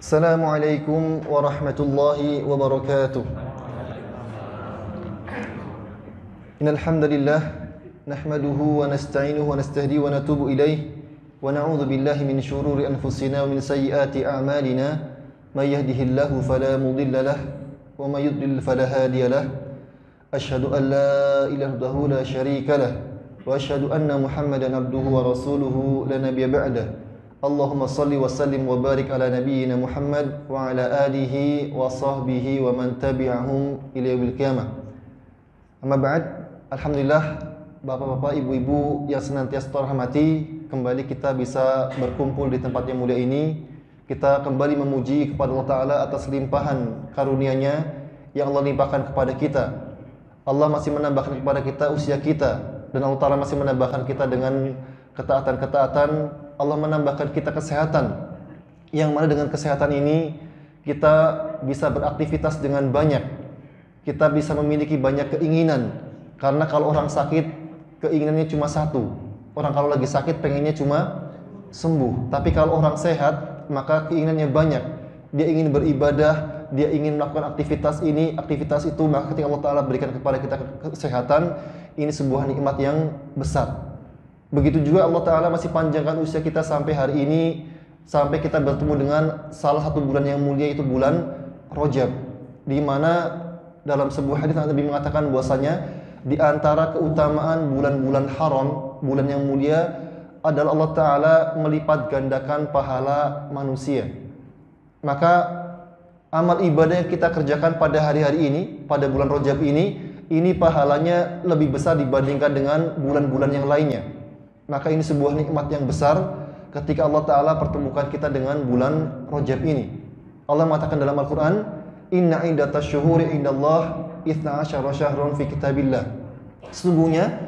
Assalamualaikum warahmatullahi wabarakatuh. Innal hamdalillah nahmaduhu wa nasta'inuhu wa nastahdihi wa natubu ilayh wa na'udzu billahi min shururi anfusina wa min sayyiati a'malina may yahdihillahu fala mudilla lahu wa may yudlil fala hadiya lahu. Asyhadu an la ilaha illallah la syarika lahu wa asyhadu anna Muhammadan abduhu wa rasuluhu la nabiyya ba'dahu. Allahumma salli wa sallim wa barik ala nabiyyina Muhammad wa ala alihi wa sahbihi wa man tabi'ahum ila yaumil qiyamah. Amma ba'd, alhamdulillah Bapak-bapak, ibu-ibu yang senantiasa terhormati, kembali kita bisa berkumpul di tempat yang mulia ini. Kita kembali memuji kepada Allah Ta'ala atas limpahan karunia-Nya yang Allah limpahkan kepada kita. Allah masih menambahkan kepada kita usia kita, dan Allah Ta'ala masih menambahkan kita dengan ketaatan-ketaatan. Allah menambahkan kita kesehatan, yang mana dengan kesehatan ini kita bisa beraktivitas dengan banyak. Kita bisa memiliki banyak keinginan, karena kalau orang sakit keinginannya cuma satu. Orang kalau lagi sakit pengennya cuma sembuh. Tapi kalau orang sehat maka keinginannya banyak. Dia ingin beribadah, dia ingin melakukan aktivitas ini, aktivitas itu. Maka ketika Allah Ta'ala berikan kepada kita kesehatan, ini sebuah nikmat yang besar. Begitu juga Allah Ta'ala masih panjangkan usia kita sampai hari ini, sampai kita bertemu dengan salah satu bulan yang mulia, yaitu bulan Rajab, di mana dalam sebuah hadis Nabi mengatakan bahwasanya di antara keutamaan bulan-bulan haram, bulan yang mulia, adalah Allah Ta'ala melipat gandakan pahala manusia. Maka amal ibadah yang kita kerjakan pada hari-hari ini, pada bulan Rajab ini pahalanya lebih besar dibandingkan dengan bulan-bulan yang lainnya. Maka ini sebuah nikmat yang besar ketika Allah Ta'ala pertemukan kita dengan bulan Rajab ini. Allah mengatakan dalam Al-Quran, Inna iddatash syuhuri indallah 12 syahrun fi kitabillah. Sesungguhnya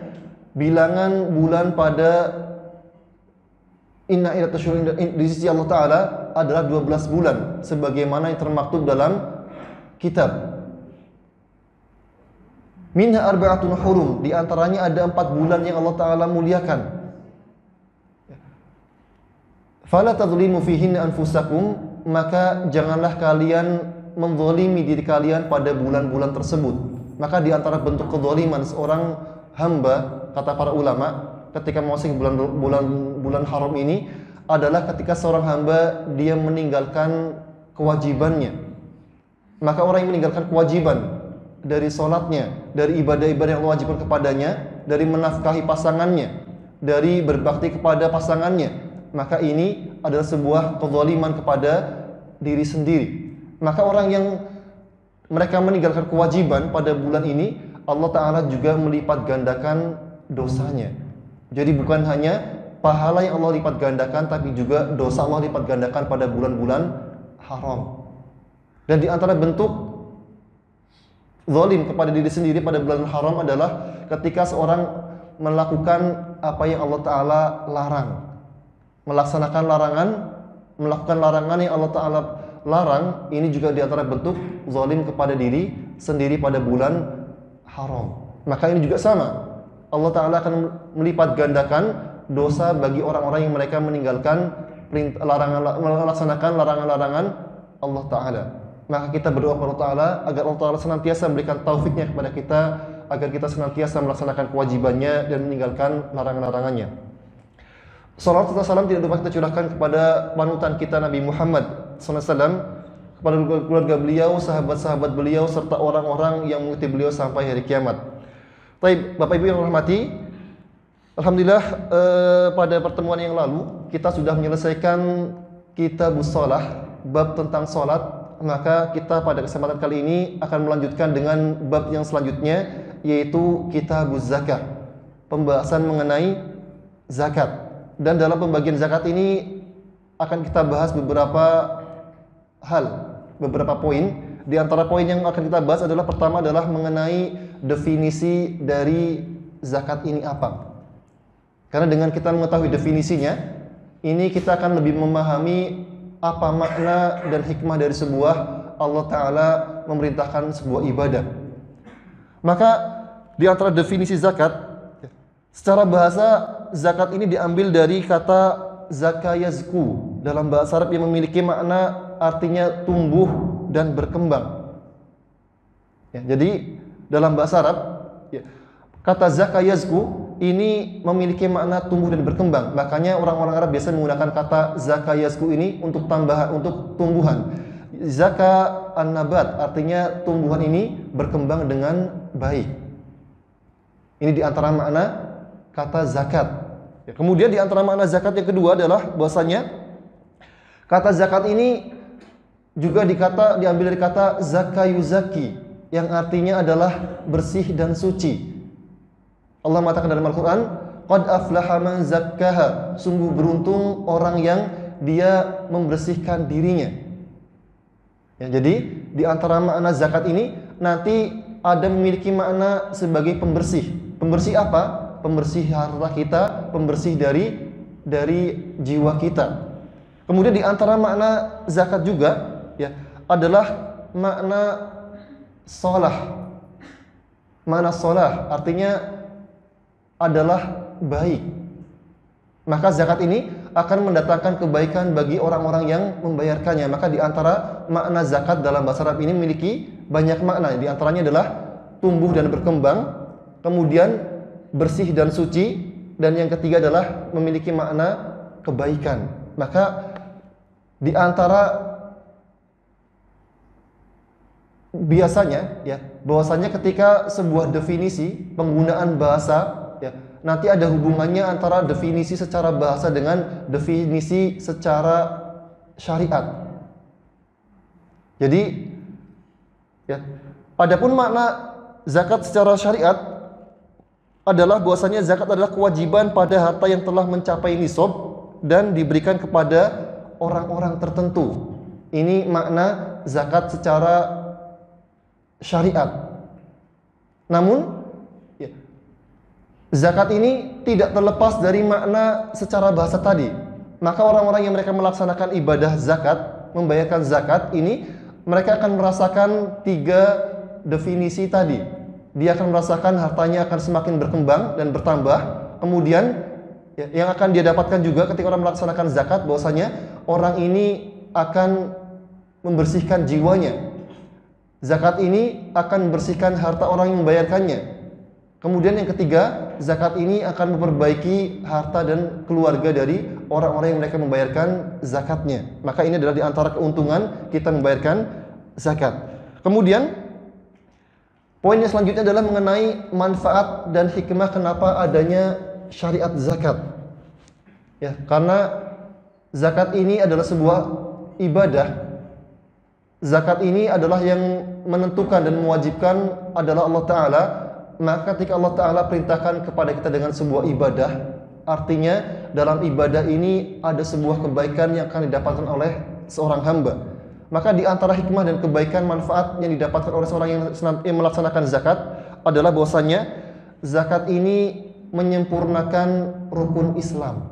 bilangan bulan pada Inna iddatash syuhuri di sisi Allah Ta'ala adalah 12 bulan, sebagaimana yang termaktub dalam kitab. Minha arba'atun hurum, di antaranya ada 4 bulan yang Allah Ta'ala muliakan. Fala tadzlimu fihinna anfusakum, maka janganlah kalian menzalimi diri kalian pada bulan-bulan tersebut. Maka di antara bentuk kezaliman seorang hamba, kata para ulama, ketika memasuki bulan haram ini adalah ketika seorang hamba dia meninggalkan kewajibannya. Maka orang yang meninggalkan kewajiban dari sholatnya, dari ibadah-ibadah yang Allah wajibkan kepadanya, dari menafkahi pasangannya, dari berbakti kepada pasangannya, maka ini adalah sebuah kezaliman kepada diri sendiri. Maka orang yang mereka meninggalkan kewajiban pada bulan ini, Allah Ta'ala juga melipat gandakan dosanya. Jadi bukan hanya pahala yang Allah lipat gandakan, tapi juga dosa Allah lipat gandakan pada bulan-bulan haram. Dan di antara bentuk zalim kepada diri sendiri pada bulan haram adalah ketika seorang melakukan apa yang Allah Ta'ala larang, melaksanakan larangan, melakukan larangan yang Allah Ta'ala larang. Ini juga di antara bentuk zalim kepada diri sendiri pada bulan haram. Maka ini juga sama, Allah Ta'ala akan melipat gandakan dosa bagi orang-orang yang mereka meninggalkan melaksanakan larangan-larangan Allah Ta'ala. Maka kita berdoa kepada Allah Ta'ala agar Allah Ta'ala senantiasa memberikan taufiknya kepada kita, agar kita senantiasa melaksanakan kewajibannya dan meninggalkan larangan-larangannya. Salawat serta salam tidak lupa kita curahkan kepada panutan kita Nabi Muhammad SAW, kepada keluarga beliau, sahabat-sahabat beliau, serta orang-orang yang mengikuti beliau sampai hari kiamat. Baik, Bapak Ibu yang hormati, alhamdulillah pada pertemuan yang lalu kita sudah menyelesaikan Kitabus Shalah, bab tentang salat. Maka kita pada kesempatan kali ini akan melanjutkan dengan bab yang selanjutnya, yaitu Kitabuz Zakah, pembahasan mengenai zakat. Dan dalam pembagian zakat ini akan kita bahas beberapa hal, beberapa poin. Di antara poin yang akan kita bahas adalah pertama adalah mengenai definisi dari zakat ini apa. Karena dengan kita mengetahui definisinya, ini kita akan lebih memahami apa makna dan hikmah dari sebuah Allah Ta'ala memerintahkan sebuah ibadah. Maka di antara definisi zakat, secara bahasa zakat ini diambil dari kata zakayazku dalam bahasa Arab yang memiliki makna artinya tumbuh dan berkembang. Ya, jadi dalam bahasa Arab, ya, kata zaka yazku ini memiliki makna tumbuh dan berkembang. Makanya orang-orang Arab biasa menggunakan kata zaka yazku ini untuk tambahan, untuk tumbuhan. Zaka an-nabat artinya tumbuhan ini berkembang dengan baik. Ini di antara makna kata zakat. Ya, kemudian di antara makna zakat yang kedua adalah bahwasanya kata zakat ini juga diambil dari kata zakayuzaki yang artinya adalah bersih dan suci. Allah mengatakan dalam Al-Quran, qad aflaha man zakkaha, sungguh beruntung orang yang dia membersihkan dirinya. Ya, jadi di antara makna zakat ini nanti ada memiliki makna sebagai pembersih. Pembersih apa? Pembersih harta kita, pembersih dari jiwa kita. Kemudian di antara makna zakat juga ya adalah makna shalah. Makna shalah artinya adalah baik. Maka zakat ini akan mendatangkan kebaikan bagi orang-orang yang membayarkannya. Maka di antara makna zakat dalam bahasa Arab ini memiliki banyak makna. Di antaranya adalah tumbuh dan berkembang, kemudian bersih dan suci, dan yang ketiga adalah memiliki makna kebaikan. Maka di antara biasanya ya bahwasanya ketika sebuah definisi penggunaan bahasa ya, nanti ada hubungannya antara definisi secara bahasa dengan definisi secara syariat. Jadi ya, adapun makna zakat secara syariat adalah bahwasanya zakat adalah kewajiban pada harta yang telah mencapai nisab dan diberikan kepada orang-orang tertentu. Ini makna zakat secara syariat. Namun ya, zakat ini tidak terlepas dari makna secara bahasa tadi. Maka orang-orang yang mereka melaksanakan ibadah zakat, membayarkan zakat ini, mereka akan merasakan 3 definisi tadi. Dia akan merasakan hartanya akan semakin berkembang dan bertambah. Kemudian ya, yang akan dia dapatkan juga ketika orang melaksanakan zakat, bahwasanya orang ini akan membersihkan jiwanya. Zakat ini akan membersihkan harta orang yang membayarkannya. Kemudian yang ketiga, zakat ini akan memperbaiki harta dan keluarga dari orang-orang yang mereka membayarkan zakatnya. Maka ini adalah di antara keuntungan kita membayarkan zakat. Kemudian poin yang selanjutnya adalah mengenai manfaat dan hikmah kenapa adanya syariat zakat. Ya, karena zakat ini adalah sebuah ibadah. Zakat ini adalah yang menentukan dan mewajibkan adalah Allah Ta'ala. Maka ketika Allah Ta'ala perintahkan kepada kita dengan sebuah ibadah, artinya dalam ibadah ini ada sebuah kebaikan yang akan didapatkan oleh seorang hamba. Maka di antara hikmah dan kebaikan manfaat yang didapatkan oleh seorang yang melaksanakan zakat adalah bahwasanya zakat ini menyempurnakan rukun Islam.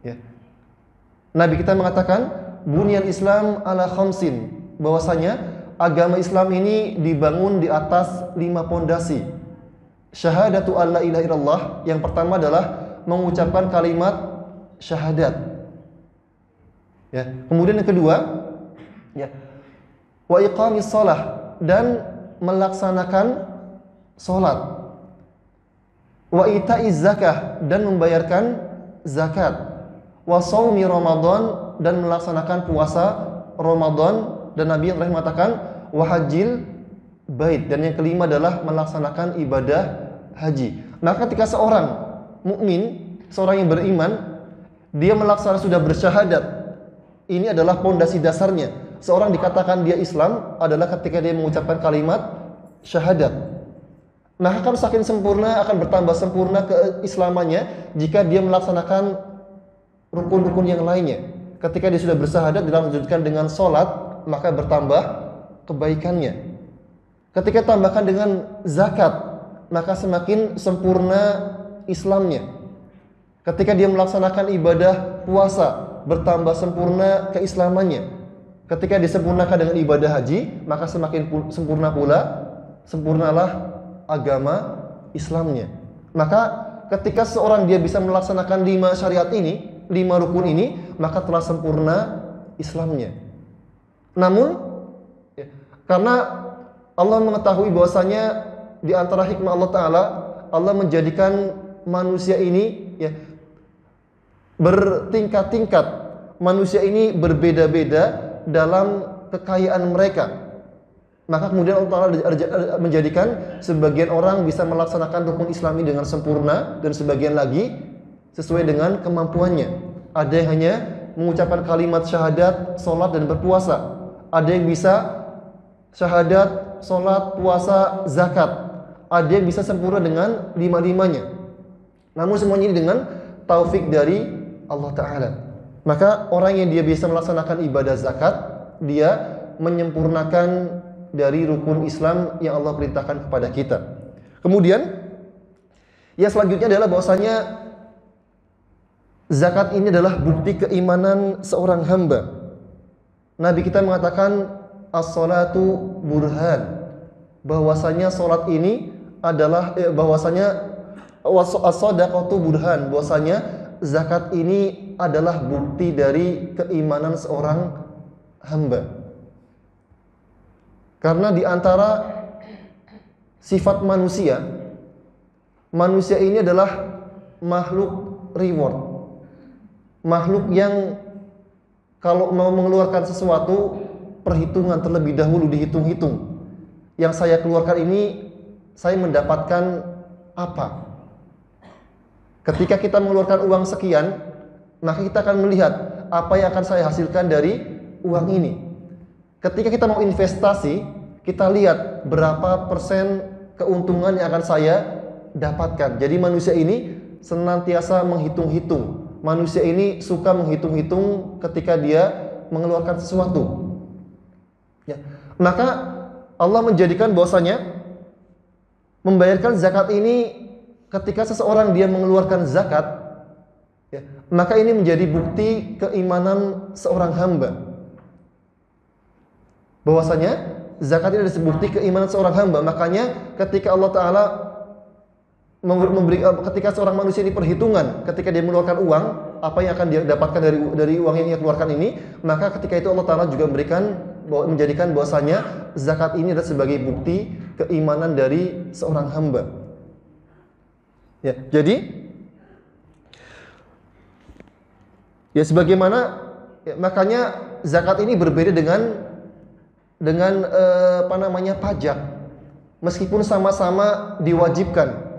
Ya. Nabi kita mengatakan Bunyal Islam ala khamsin, bahwasanya agama Islam ini dibangun di atas 5 pondasi. Syahadatu alla ilaha illallah, yang pertama adalah mengucapkan kalimat syahadat. Ya, kemudian yang kedua, ya, wa iqamis shalah, dan melaksanakan salat. Wa itaiz zakah, dan membayarkan zakat. Wa shaumi Ramadan, dan melaksanakan puasa Ramadan, dan Nabi yang terakhir mengatakan wa hajjil bait, dan yang kelima adalah melaksanakan ibadah haji. Maka ketika seorang mukmin, seorang yang beriman, dia melaksanakan sudah bersyahadat, ini adalah pondasi dasarnya. Seorang dikatakan dia Islam adalah ketika dia mengucapkan kalimat syahadat. Maka akan semakin sempurna, akan bertambah sempurna keislamannya jika dia melaksanakan rukun-rukun yang lainnya. Ketika dia sudah bersyahadat dilanjutkan dengan sholat, maka bertambah kebaikannya. Ketika tambahkan dengan zakat, maka semakin sempurna Islamnya. Ketika dia melaksanakan ibadah puasa, bertambah sempurna keislamannya. Ketika disempurnakan dengan ibadah haji, maka semakin sempurna pula, sempurnalah agama Islamnya. Maka ketika seorang dia bisa melaksanakan 5 syariat ini, 5 rukun ini, maka telah sempurna Islamnya. Namun ya, karena Allah mengetahui bahwasanya di antara hikmah Allah Ta'ala, Allah menjadikan manusia ini ya, bertingkat-tingkat. Manusia ini berbeda-beda dalam kekayaan mereka. Maka kemudian Allah Ta'ala menjadikan sebagian orang bisa melaksanakan rukun Islami dengan sempurna, dan sebagian lagi sesuai dengan kemampuannya. Ada yang hanya mengucapkan kalimat syahadat, sholat dan berpuasa. Ada yang bisa syahadat, sholat, puasa, zakat. Ada yang bisa sempurna dengan lima-limanya. Namun semuanya ini dengan taufik dari Allah Ta'ala. Maka orang yang dia bisa melaksanakan ibadah zakat, dia menyempurnakan dari rukun Islam yang Allah perintahkan kepada kita. Kemudian yang selanjutnya adalah bahwasanya zakat ini adalah bukti keimanan seorang hamba. Nabi kita mengatakan as-salatu burhan, bahwasanya salat ini adalah bahwasanya as-sadaqatu burhan, bahwasanya zakat ini adalah bukti dari keimanan seorang hamba. Karena di antara sifat manusia, manusia ini adalah makhluk reward, makhluk yang kalau mau mengeluarkan sesuatu, perhitungan terlebih dahulu, dihitung-hitung. Yang saya keluarkan ini, saya mendapatkan apa? Ketika kita mengeluarkan uang sekian, maka kita akan melihat apa yang akan saya hasilkan dari uang ini. Ketika kita mau investasi, kita lihat berapa persen keuntungan yang akan saya dapatkan. Jadi manusia ini senantiasa menghitung-hitung. Manusia ini suka menghitung-hitung ketika dia mengeluarkan sesuatu. Ya. Maka Allah menjadikan bahwasanya membayarkan zakat ini ketika seseorang dia mengeluarkan zakat, ya, maka ini menjadi bukti keimanan seorang hamba. Bahwasanya zakat ini adalah bukti keimanan seorang hamba. Makanya ketika Allah Ta'ala ketika seorang manusia ini perhitungan, ketika dia mengeluarkan uang, apa yang akan dia dapatkan dari uang yang dia keluarkan ini, maka ketika itu Allah Ta'ala juga menjadikan bahwasanya zakat ini adalah sebagai bukti keimanan dari seorang hamba. Ya, jadi ya sebagaimana ya, makanya zakat ini berbeda dengan pajak. Meskipun sama-sama diwajibkan,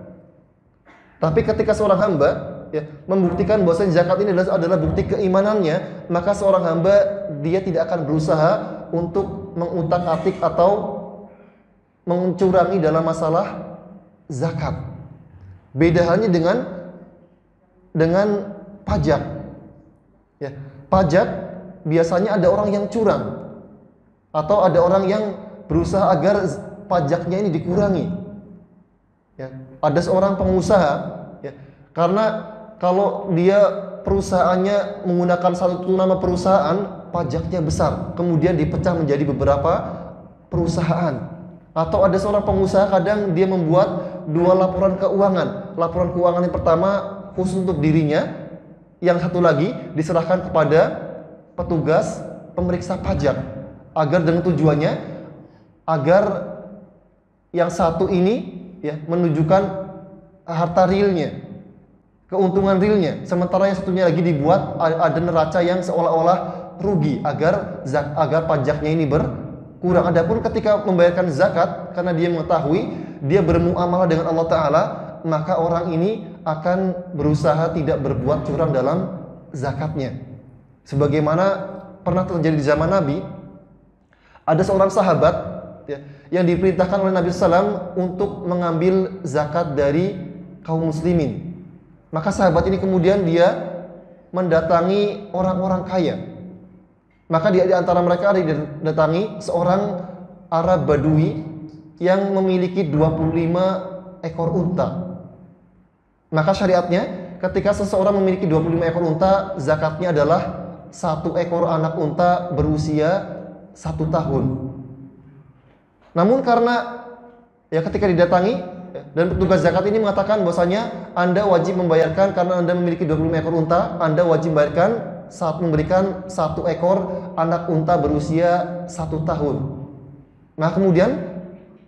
tapi ketika seorang hamba ya, membuktikan bahwasanya zakat ini adalah bukti keimanannya, maka seorang hamba dia tidak akan berusaha untuk mengutak-atik atau mencurangi dalam masalah zakat. Beda halnya dengan pajak. Ya, pajak biasanya ada orang yang curang atau ada orang yang berusaha agar pajaknya ini dikurangi. Ya, ada seorang pengusaha, ya, karena kalau dia perusahaannya menggunakan satu nama perusahaan, pajaknya besar, kemudian dipecah menjadi beberapa perusahaan. Atau ada seorang pengusaha kadang dia membuat dua laporan keuangan. Laporan keuangan yang pertama khusus untuk dirinya, yang satu lagi diserahkan kepada petugas pemeriksa pajak, agar dengan tujuannya agar yang satu ini ya menunjukkan harta realnya, keuntungan realnya, sementara yang satunya lagi dibuat ada neraca yang seolah-olah rugi agar pajaknya ini berkurang. Adapun ketika membayarkan zakat, karena dia mengetahui dia bermuamalah dengan Allah Ta'ala, maka orang ini akan berusaha tidak berbuat curang dalam zakatnya. Sebagaimana pernah terjadi di zaman Nabi, ada seorang sahabat ya, yang diperintahkan oleh Nabi SAW untuk mengambil zakat dari kaum muslimin. Maka sahabat ini kemudian dia mendatangi orang-orang kaya. Maka di antara mereka ada didatangi seorang Arab Badui yang memiliki 25 ekor unta. Maka syariatnya ketika seseorang memiliki 25 ekor unta, zakatnya adalah 1 ekor anak unta berusia 1 tahun. Namun karena ya ketika didatangi dan petugas zakat ini mengatakan bahwasanya Anda wajib membayarkan, karena Anda memiliki 25 ekor unta, Anda wajib membayarkan saat memberikan 1 ekor anak unta berusia 1 tahun. Nah kemudian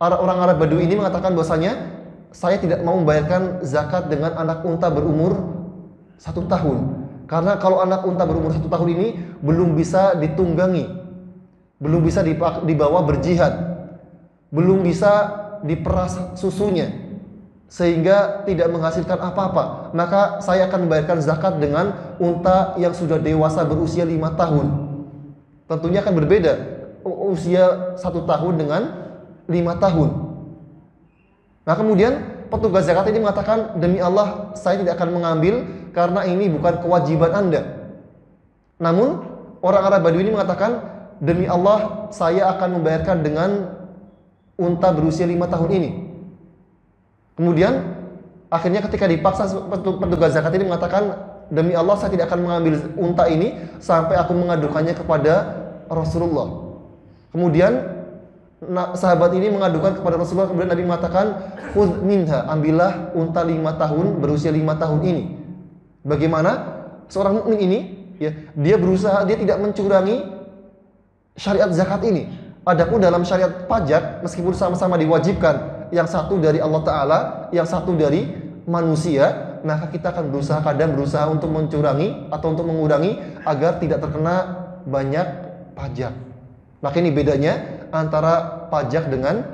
orang Arab Badui ini mengatakan bahwasanya saya tidak mau membayarkan zakat dengan anak unta berumur 1 tahun. Karena kalau anak unta berumur 1 tahun ini belum bisa ditunggangi, belum bisa dibawa berjihad, belum bisa diperas susunya, sehingga tidak menghasilkan apa-apa. Maka saya akan membayarkan zakat dengan unta yang sudah dewasa berusia 5 tahun. Tentunya akan berbeda usia 1 tahun dengan 5 tahun. Nah kemudian petugas zakat ini mengatakan, demi Allah saya tidak akan mengambil karena ini bukan kewajiban Anda. Namun orang Arab Badui ini mengatakan, demi Allah saya akan membayarkan dengan unta berusia 5 tahun ini. Kemudian akhirnya ketika dipaksa, petugas zakat ini mengatakan, demi Allah saya tidak akan mengambil unta ini sampai aku mengadukannya kepada Rasulullah. Kemudian sahabat ini mengadukan kepada Rasulullah, kemudian Nabi mengatakan, khudh minha, ambillah unta 5 tahun berusia 5 tahun ini. Bagaimana seorang mukmin ini, ya, dia berusaha, dia tidak mencurangi syariat zakat ini. Adapun dalam syariat pajak, meskipun sama-sama diwajibkan, yang satu dari Allah Ta'ala, yang satu dari manusia, maka kita akan kadang berusaha untuk mencurangi atau untuk mengurangi agar tidak terkena banyak pajak. Maka ini bedanya antara pajak dengan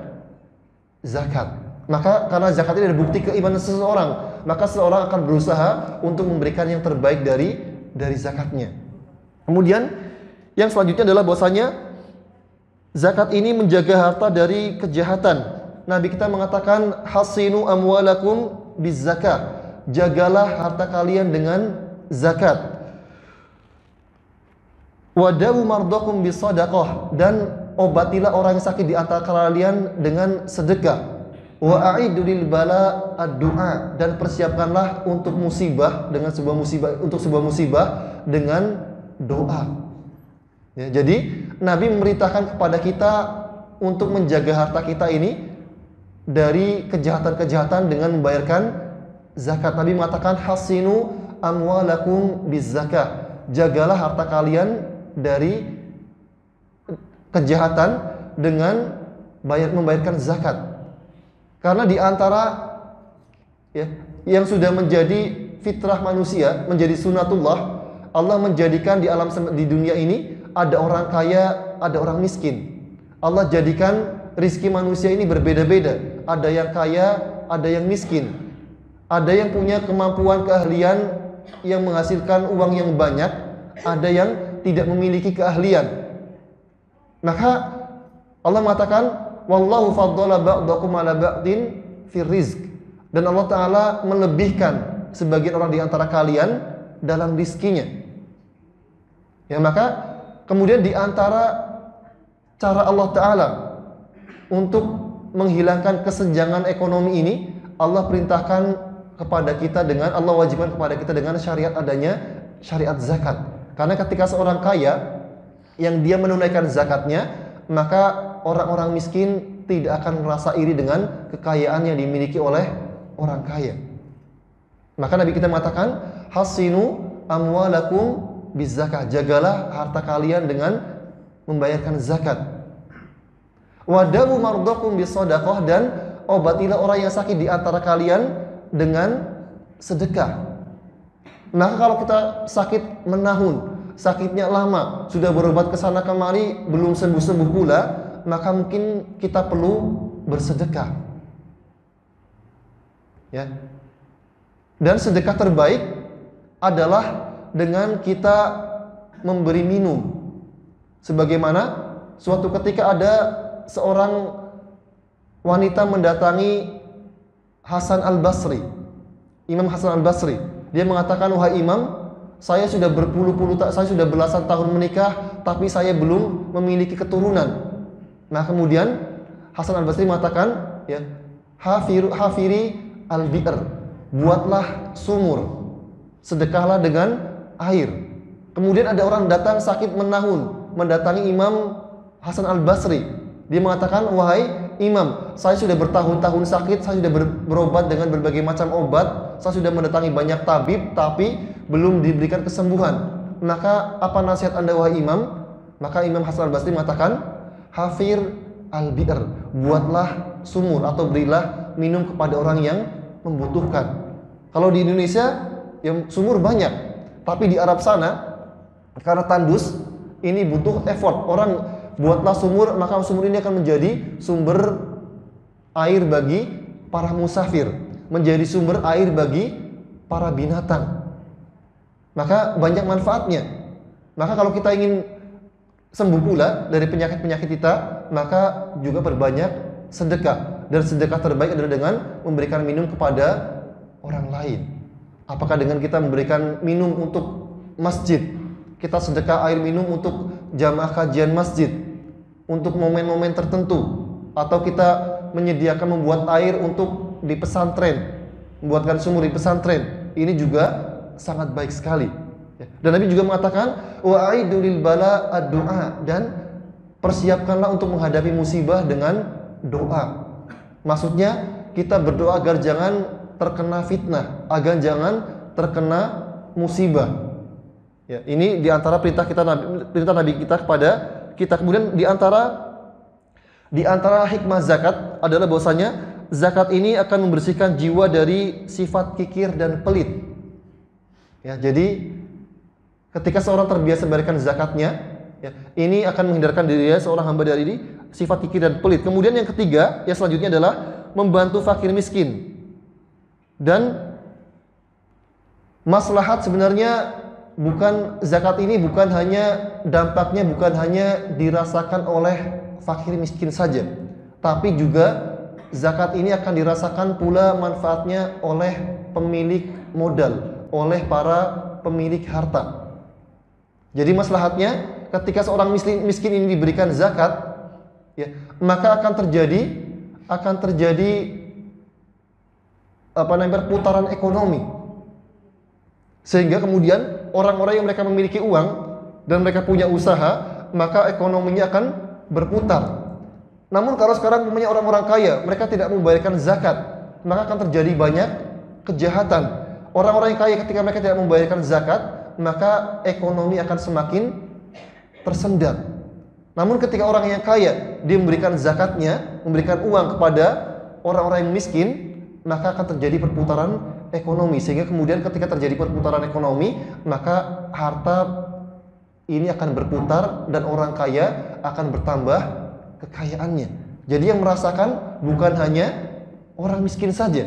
zakat. Maka karena zakat ini adalah bukti keimanan seseorang, maka seseorang akan berusaha untuk memberikan yang terbaik dari zakatnya. Kemudian yang selanjutnya adalah bahwasanya zakat ini menjaga harta dari kejahatan. Nabi kita mengatakan, hasinu amwalakum bizzakah, jagalah harta kalian dengan zakat. Wadawu mardakum bisadaqah, dan obatilah orang yang sakit di antara kalian dengan sedekah. Wa a'iddu lil bala ad-du'a, dan persiapkanlah untuk musibah dengan sebuah musibah dengan doa. Ya, jadi Nabi memerintahkan kepada kita untuk menjaga harta kita ini dari kejahatan-kejahatan dengan membayarkan zakat. Nabi mengatakan, hasinu amwalakum bizzakah, jagalah harta kalian dari kejahatan dengan membayarkan zakat. Karena di antara ya, yang sudah menjadi fitrah manusia, menjadi sunatullah, Allah menjadikan di dunia ini ada orang kaya, ada orang miskin. Allah jadikan rizki manusia ini berbeda-beda. Ada yang kaya, ada yang miskin. Ada yang punya kemampuan, keahlian yang menghasilkan uang yang banyak, ada yang tidak memiliki keahlian. Maka Allah mengatakan, wallahu faddala ba'dakum ala ba'din fir rizq, dan Allah Ta'ala melebihkan sebagian orang di antara kalian dalam rizkinya. Ya, maka kemudian di antara cara Allah Ta'ala untuk menghilangkan kesenjangan ekonomi ini, Allah perintahkan kepada kita dengan, Allah wajibkan kepada kita dengan syariat, adanya syariat zakat. Karena ketika seorang kaya yang dia menunaikan zakatnya, maka orang-orang miskin tidak akan merasa iri dengan kekayaan yang dimiliki oleh orang kaya. Maka Nabi kita mengatakan, hasinu amwalakum bizzakah, jagalah harta kalian dengan membayarkan zakat. Wadawu mardakum bisadaqah, dan obatilah orang yang sakit di antara kalian dengan sedekah. Maka kalau kita sakit menahun, sakitnya lama, sudah berobat ke sana kemari belum sembuh-sembuh pula, maka mungkin kita perlu bersedekah. Ya. Dan sedekah terbaik adalah dengan kita memberi minum. Sebagaimana suatu ketika ada seorang wanita mendatangi Hasan al-Basri, Imam Hasan al-Basri. Dia mengatakan, wahai Imam, saya sudah saya sudah belasan tahun menikah, tapi saya belum memiliki keturunan. Nah kemudian Hasan al-Basri mengatakan, ya, hafiri al-bi'r, buatlah sumur, sedekahlah dengan air. Kemudian ada orang datang sakit menahun, mendatangi Imam Hasan al-Basri. Dia mengatakan, wahai Imam, saya sudah bertahun-tahun sakit, saya sudah berobat dengan berbagai macam obat, saya sudah mendatangi banyak tabib, tapi belum diberikan kesembuhan. Maka apa nasihat Anda wahai imam? Maka Imam Hasan Al-Basri mengatakan, hafir al-bi'r, buatlah sumur atau berilah minum kepada orang yang membutuhkan. Kalau di Indonesia yang sumur banyak, tapi di Arab sana karena tandus ini butuh effort. Orang buatlah sumur, maka sumur ini akan menjadi sumber air bagi para musafir, menjadi sumber air bagi para binatang. Maka banyak manfaatnya. Maka kalau kita ingin sembuh pula dari penyakit-penyakit kita, maka juga berbanyak sedekah. Dan sedekah terbaik adalah dengan memberikan minum kepada orang lain. Apakah dengan kita memberikan minum untuk masjid, kita sedekah air minum untuk jamaah kajian masjid, untuk momen-momen tertentu, atau kita menyediakan membuat air untuk di pesantren, membuatkan sumur di pesantren, ini juga sangat baik sekali. Dan Nabi juga mengatakan, wa'aidu lil bala ad-du'a, dan persiapkanlah untuk menghadapi musibah dengan doa. Maksudnya kita berdoa agar jangan terkena fitnah, agar jangan terkena musibah. Ya, ini diantara perintah Nabi kita kepada kita. Kemudian diantara hikmah zakat adalah bahwasanya zakat ini akan membersihkan jiwa dari sifat kikir dan pelit. Ya, jadi ketika seorang terbiasa memberikan zakatnya, ya, ini akan menghindarkan dirinya seorang hamba dari sifat kikir dan pelit. Kemudian yang ketiga, yang selanjutnya adalah membantu fakir miskin. Dan maslahat sebenarnya zakat ini bukan hanya dampaknya bukan hanya dirasakan oleh fakir miskin saja, tapi juga zakat ini akan dirasakan pula manfaatnya oleh pemilik modal, oleh para pemilik harta. Jadi maslahatnya ketika seorang miskin ini diberikan zakat, ya, maka akan terjadi perputaran ekonomi, sehingga kemudian orang-orang yang mereka memiliki uang dan mereka punya usaha, maka ekonominya akan berputar. Namun kalau sekarang punya orang-orang kaya, mereka tidak membayarkan zakat, maka akan terjadi banyak kejahatan. Orang-orang yang kaya ketika mereka tidak membayarkan zakat, maka ekonomi akan semakin tersendat. Namun ketika orang yang kaya dia memberikan zakatnya, memberikan uang kepada orang-orang yang miskin, maka akan terjadi perputaran ekonomi, sehingga kemudian ketika terjadi perputaran ekonomi, maka harta ini akan berputar dan orang kaya akan bertambah kekayaannya. Jadi yang merasakan bukan hanya orang miskin saja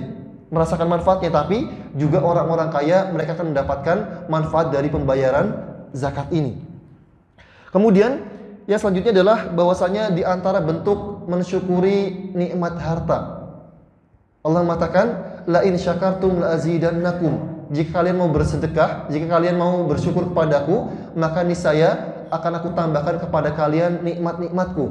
merasakan manfaatnya, tapi juga orang-orang kaya, mereka akan mendapatkan manfaat dari pembayaran zakat ini. Kemudian yang selanjutnya adalah bahwasanya di antara bentuk mensyukuri nikmat harta, Allah mengatakan, la in syakartum la azidannakum. Jika kalian mau bersedekah, jika kalian mau bersyukur kepadaku, maka niscaya akan aku tambahkan kepada kalian nikmat-nikmatku.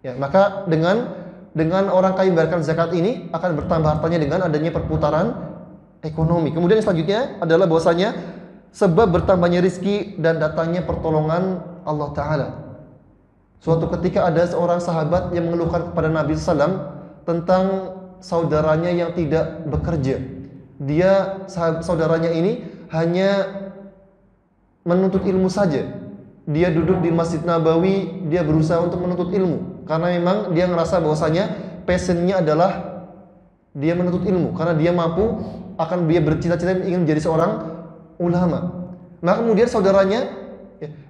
Ya, maka dengan orang kaya membayarkan zakat ini akan bertambah hartanya dengan adanya perputaran ekonomi. Kemudian yang selanjutnya adalah bahwasanya sebab bertambahnya rizki dan datangnya pertolongan Allah Ta'ala. Suatu ketika ada seorang sahabat yang mengeluhkan kepada Nabi SAW tentang saudaranya yang tidak bekerja. Saudaranya ini hanya menuntut ilmu saja. Dia duduk di Masjid Nabawi, dia berusaha untuk menuntut ilmu, karena memang dia ngerasa bahwasanya passionnya adalah dia menuntut ilmu, karena dia dia bercita-cita ingin menjadi seorang ulama. Maka kemudian saudaranya,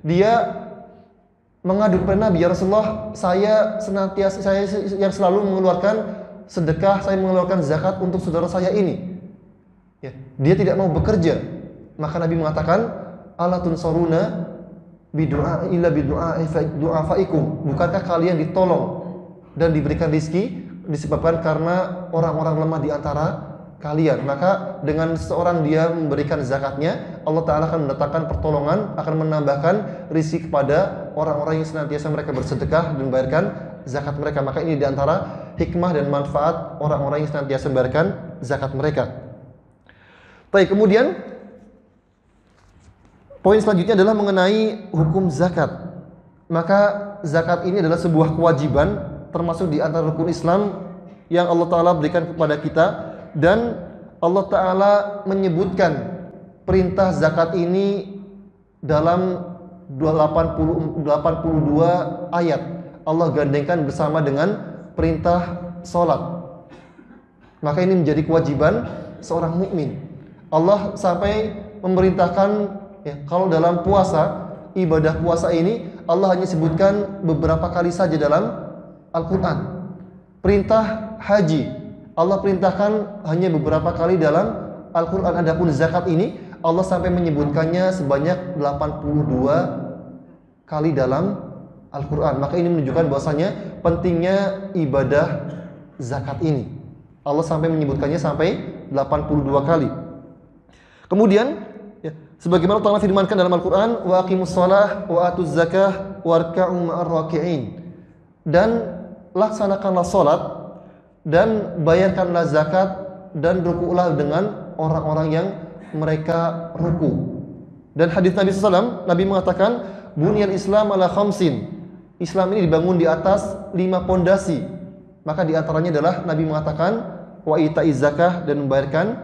dia mengadu kepada Nabi, ya Rasulullah, saya yang selalu mengeluarkan sedekah, saya mengeluarkan zakat untuk saudara saya ini. Ya, dia tidak mau bekerja. Maka Nabi mengatakan, ala tunsaruna bidu'a illa bidu'afaikum. Bukankah kalian ditolong dan diberikan rizki disebabkan karena orang-orang lemah di antara kalian? Maka dengan seorang dia memberikan zakatnya, Allah Ta'ala akan mendatangkan pertolongan, akan menambahkan rizki kepada orang-orang yang senantiasa mereka bersedekah dan membayarkan zakat mereka. Maka ini diantara hikmah dan manfaat orang-orang yang senantiasa membayarkan zakat mereka. Baik, kemudian poin selanjutnya adalah mengenai hukum zakat. Maka zakat ini adalah sebuah kewajiban, termasuk di antara rukun Islam yang Allah Ta'ala berikan kepada kita. Dan Allah Ta'ala menyebutkan perintah zakat ini dalam 82 ayat Allah gandengkan bersama dengan perintah salat. Maka ini menjadi kewajiban seorang mukmin. Allah sampai memerintahkan kalau dalam puasa, ibadah puasa ini Allah hanya sebutkan beberapa kali saja dalam Al-Qur'an. Perintah haji Allah perintahkan hanya beberapa kali dalam Al-Qur'an. Adapun zakat ini Allah sampai menyebutkannya sebanyak 82 kali dalam Al-Qur'an. Maka ini menunjukkan bahwasanya pentingnya ibadah zakat ini. Allah sampai menyebutkannya sampai 82 kali. Kemudian sebagaimana Allah firmankan dalam Al-Qur'an, wa aqimus shalah wa atuz zakah warka'u ma'ar raki'in. Dan laksanakanlah salat dan bayarkanlah zakat dan ruku'lah dengan orang-orang yang mereka ruku. Dan hadis Nabi SAW, Nabi mengatakan, bunyal Islam ala khamsin. Islam ini dibangun di atas 5 pondasi. Maka di antaranya adalah Nabi mengatakan wa ita'iz zakah, dan membayarkan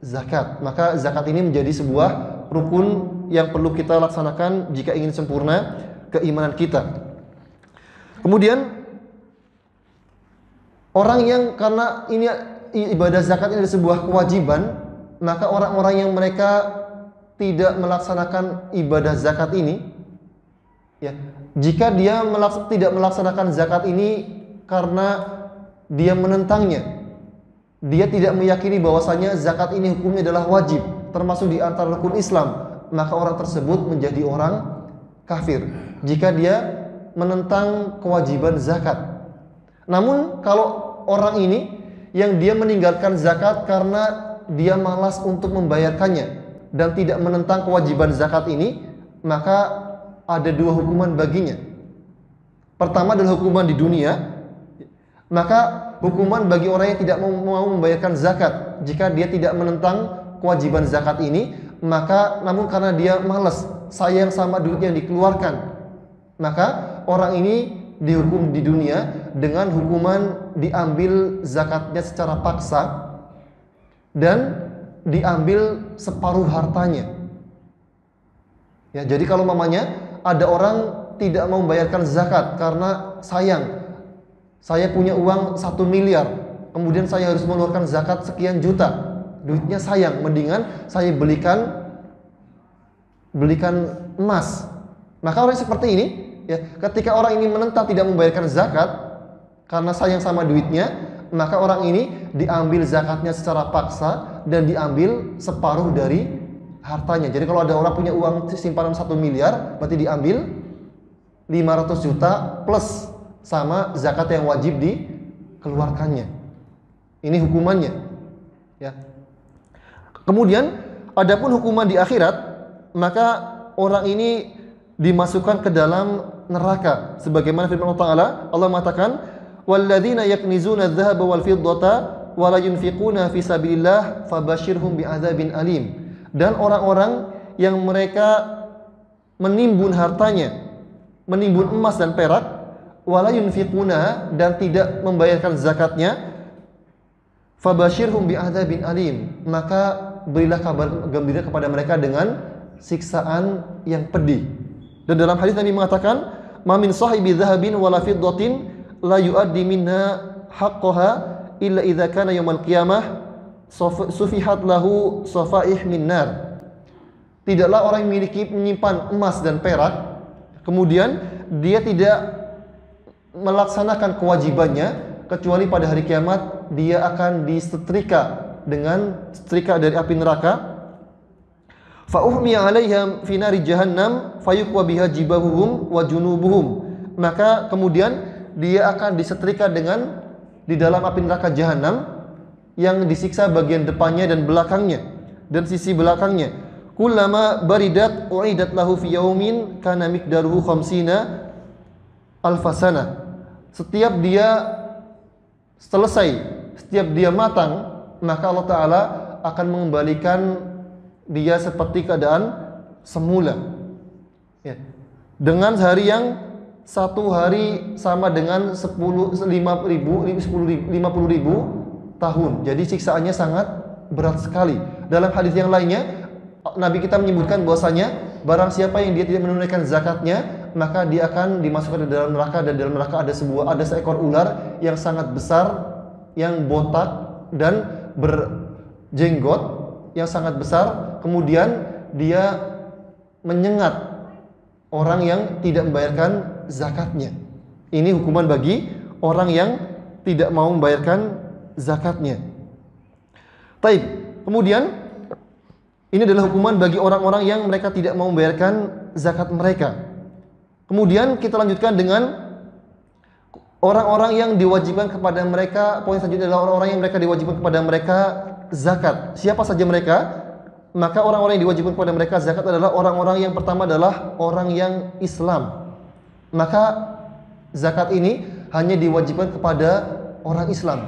zakat. Maka zakat ini menjadi sebuah rukun yang perlu kita laksanakan jika ingin sempurna keimanan kita. Kemudian orang yang karena ini ibadah zakat ini adalah sebuah kewajiban, maka orang-orang yang mereka tidak melaksanakan ibadah zakat ini, jika dia tidak melaksanakan zakat ini karena dia menentangnya, dia tidak meyakini bahwasanya zakat ini hukumnya adalah wajib, termasuk di antara rukun Islam, maka orang tersebut menjadi orang kafir jika dia menentang kewajiban zakat. Namun kalau orang ini yang dia meninggalkan zakat karena dia malas untuk membayarkannya dan tidak menentang kewajiban zakat ini, maka ada 2 hukuman baginya. Pertama adalah hukuman di dunia. Maka hukuman bagi orang yang tidak mau membayarkan zakat, jika dia tidak menentang kewajiban zakat ini, maka namun karena dia malas, sayang sama duit yang dikeluarkan, maka orang ini dihukum di dunia dengan hukuman diambil zakatnya secara paksa dan diambil separuh hartanya. Jadi kalau mamanya ada orang tidak mau membayarkan zakat karena sayang, saya punya uang 1 miliar, kemudian saya harus mengeluarkan zakat sekian juta, duitnya sayang, mendingan saya belikan emas. Maka orang seperti ini, ketika orang ini menentang tidak membayarkan zakat karena sayang sama duitnya, maka orang ini diambil zakatnya secara paksa dan diambil separuh dari hartanya. Jadi kalau ada orang punya uang simpanan 1 miliar, berarti diambil 500 juta plus sama zakat yang wajib dikeluarkannya. Ini hukumannya. Kemudian adapun hukuman di akhirat, maka orang ini dimasukkan ke dalam neraka. Sebagaimana firman Allah Ta'ala, Allah mengatakan, walladzina yaknizuna adh-dhahaba wal fiddata wa la yunfiquna fi sabilillah fabashshirhum bi'adzabin alim. Dan orang-orang yang mereka menimbun hartanya, menimbun emas dan perak, wala yunfiquna, dan tidak membayarkan zakatnya, fabashirhum bi'adzabin alim, maka berilah kabar gembira kepada mereka dengan siksaan yang pedih. Dan dalam hadis Nabi mengatakan, ma min sahibi dhahabin wala fiddatin la yuaddi minha haqqaha illa idza kana yaumil qiyamah sufihat lahu safaih min nar. Tidaklah orang yang menyimpan emas dan perak, kemudian dia tidak melaksanakan kewajibannya, kecuali pada hari kiamat dia akan disetrika dengan setrika dari api neraka. Fa uhmiya 'alaihim fi nari jahannam fayuqwa biha jibahuhum wa junubuhum. Maka kemudian dia akan disetrika dengan di dalam api neraka jahanam, yang disiksa bagian depannya dan belakangnya dan sisi belakangnya. Kullama baridat u'idat lahu fi yaumin kana miqdaruhu 50 alfasana. Setiap dia selesai, setiap dia matang, maka Allah Ta'ala akan mengembalikan dia seperti keadaan semula. Dengan hari yang 1 hari sama dengan 50.000 tahun. Jadi siksaannya sangat berat sekali. Dalam hadis yang lainnya, Nabi kita menyebutkan bahwasanya barang siapa yang dia tidak menunaikan zakatnya, maka dia akan dimasukkan ke dalam neraka, dan dalam neraka ada seekor ular yang sangat besar, yang botak dan berjenggot yang sangat besar. Kemudian dia menyengat orang yang tidak membayarkan zakatnya. Ini hukuman bagi orang yang tidak mau membayarkan zakatnya. Baik, kemudian ini adalah hukuman bagi orang-orang yang mereka tidak mau membayarkan zakat mereka. Kemudian kita lanjutkan dengan orang-orang yang diwajibkan kepada mereka. Poin selanjutnya adalah orang-orang yang mereka diwajibkan kepada mereka zakat. Siapa saja mereka? Maka orang-orang yang diwajibkan kepada mereka zakat adalah orang-orang yang pertama adalah orang yang Islam. Maka zakat ini hanya diwajibkan kepada orang Islam.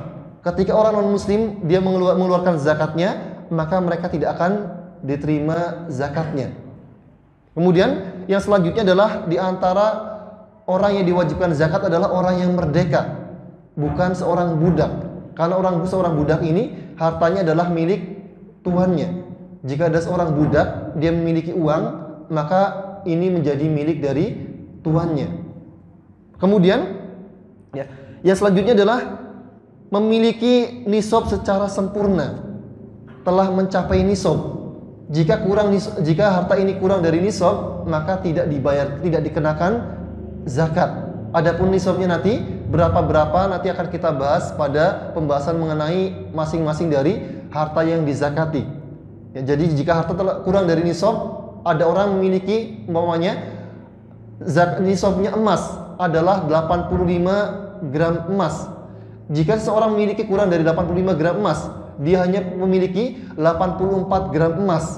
Ketika orang non-muslim dia mengeluarkan zakatnya, maka mereka tidak akan diterima zakatnya. Kemudian yang selanjutnya adalah di antara orang yang diwajibkan zakat adalah orang yang merdeka, bukan seorang budak. Karena seorang budak ini hartanya adalah milik tuannya. Jika ada seorang budak dia memiliki uang, maka ini menjadi milik dari tuannya. Kemudian yang selanjutnya adalah memiliki nisab secara sempurna, telah mencapai nisab. Jika harta ini kurang dari nisab, maka tidak dikenakan zakat. Adapun nisabnya nanti berapa nanti akan kita bahas pada pembahasan mengenai masing-masing dari harta yang dizakati. Ya, jadi jika harta kurang dari nisab, ada orang memiliki umpamanya nisabnya emas adalah 85 gram emas. Jika seseorang memiliki kurang dari 85 gram emas, dia hanya memiliki 84 gram emas,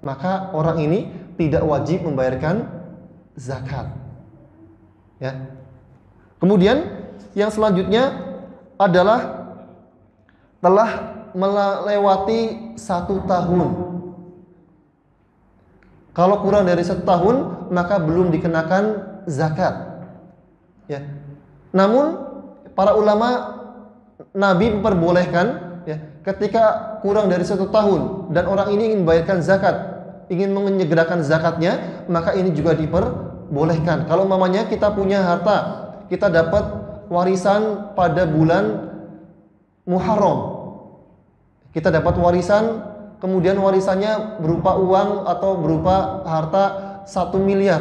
maka orang ini tidak wajib membayarkan zakat. Ya. Kemudian yang selanjutnya adalah telah melewati 1 tahun. Kalau kurang dari 1 tahun, maka belum dikenakan zakat. Ya. Namun para ulama Nabi memperbolehkan, ya, ketika kurang dari 1 tahun dan orang ini ingin membayarkan zakat, ingin menyegerakan zakatnya, maka ini juga diperbolehkan. Kalau umpamanya kita punya harta, kita dapat warisan pada bulan Muharram, kita dapat warisan, kemudian warisannya berupa uang atau berupa harta 1 miliar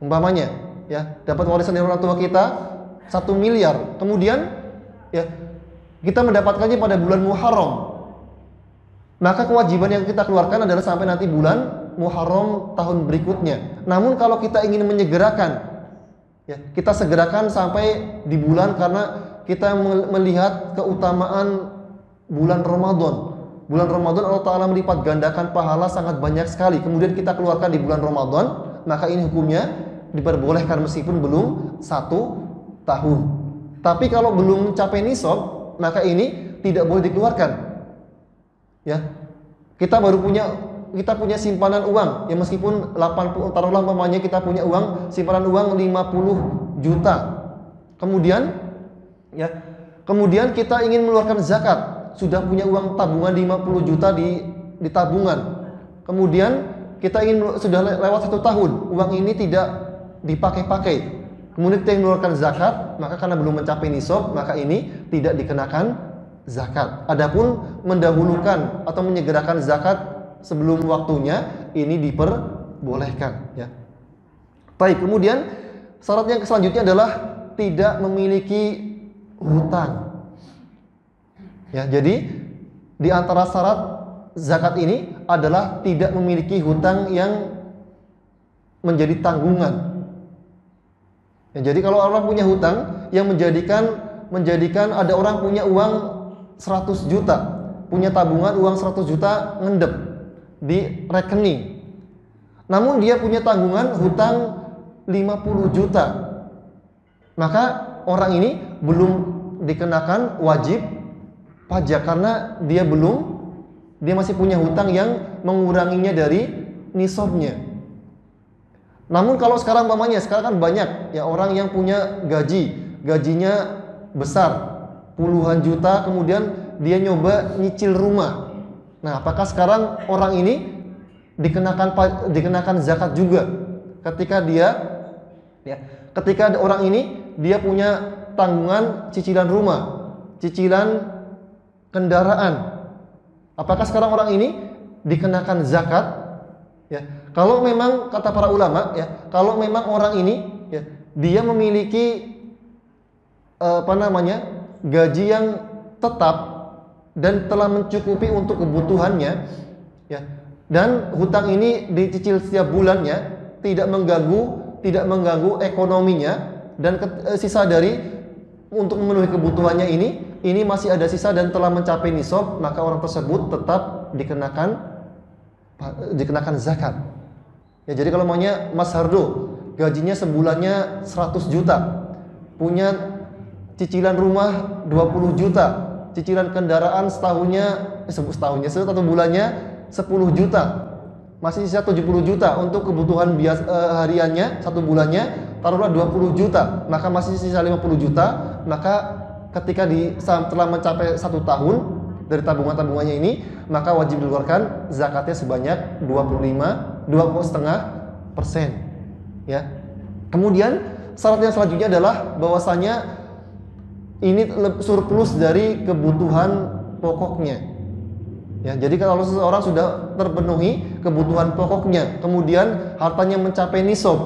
umpamanya, ya, dapat warisan dari orang tua kita 1 miliar. Kemudian ya, kita mendapatkannya pada bulan Muharram, maka kewajiban yang kita keluarkan adalah sampai nanti bulan Muharram tahun berikutnya. Namun kalau kita ingin menyegerakan, ya, kita segerakan sampai di bulan, karena kita melihat keutamaan bulan Ramadan. Bulan Ramadan Allah Ta'ala melipat gandakan pahala sangat banyak sekali. Kemudian kita keluarkan di bulan Ramadan, maka ini hukumnya diperbolehkan meskipun belum 1 tahun. Tapi kalau belum mencapai nisab, maka ini tidak boleh dikeluarkan. Ya. Kita punya simpanan uang, ya, meskipun 80, taruhlah umpamanya kita punya uang, simpanan uang 50 juta. Kemudian kita ingin mengeluarkan zakat, sudah punya uang tabungan 50 juta di tabungan. Kemudian kita sudah lewat 1 tahun, uang ini tidak dipakai-pakai. Kemudian kita mengeluarkan zakat, maka karena belum mencapai nisab, maka ini tidak dikenakan zakat. Adapun mendahulukan atau menyegerakan zakat sebelum waktunya, ini diperbolehkan, ya. Baik, kemudian syarat yang selanjutnya adalah tidak memiliki hutang. Ya, jadi di antara syarat zakat ini adalah tidak memiliki hutang yang menjadi tanggungan. Ya, jadi kalau orang punya hutang yang menjadikan ada orang punya uang 100 juta, punya tabungan uang 100 juta ngendep di rekening, namun dia punya tanggungan hutang 50 juta, maka orang ini belum dikenakan wajib pajak karena dia masih punya hutang yang menguranginya dari nisabnya. Namun kalau sekarang kan banyak ya orang yang punya gajinya besar puluhan juta, kemudian dia nyoba nyicil rumah. Nah, apakah sekarang orang ini dikenakan zakat juga ketika dia ketika ada orang ini dia punya tanggungan cicilan rumah, cicilan kendaraan. Apakah sekarang orang ini dikenakan zakat? Ya, kalau memang kata para ulama kalau memang orang ini dia memiliki gaji yang tetap dan telah mencukupi untuk kebutuhannya dan hutang ini dicicil setiap bulannya, tidak mengganggu ekonominya, dan sisa dari untuk memenuhi kebutuhannya ini masih ada sisa dan telah mencapai nisab, maka orang tersebut tetap dikenakan zakat. Jadi kalau maunya Mas Hardo gajinya sebulannya 100 juta, punya cicilan rumah 20 juta, cicilan kendaraan satu bulannya 10 juta, masih sisa 70 juta untuk kebutuhan hariannya, satu bulannya taruhlah 20 juta, maka masih sisa 50 juta. Maka ketika telah mencapai 1 tahun dari tabungannya ini, maka wajib dikeluarkan zakatnya sebanyak 2,5% Kemudian syarat yang selanjutnya adalah bahwasanya ini surplus dari kebutuhan pokoknya. Jadi kalau seseorang sudah terpenuhi kebutuhan pokoknya, kemudian hartanya mencapai nisab,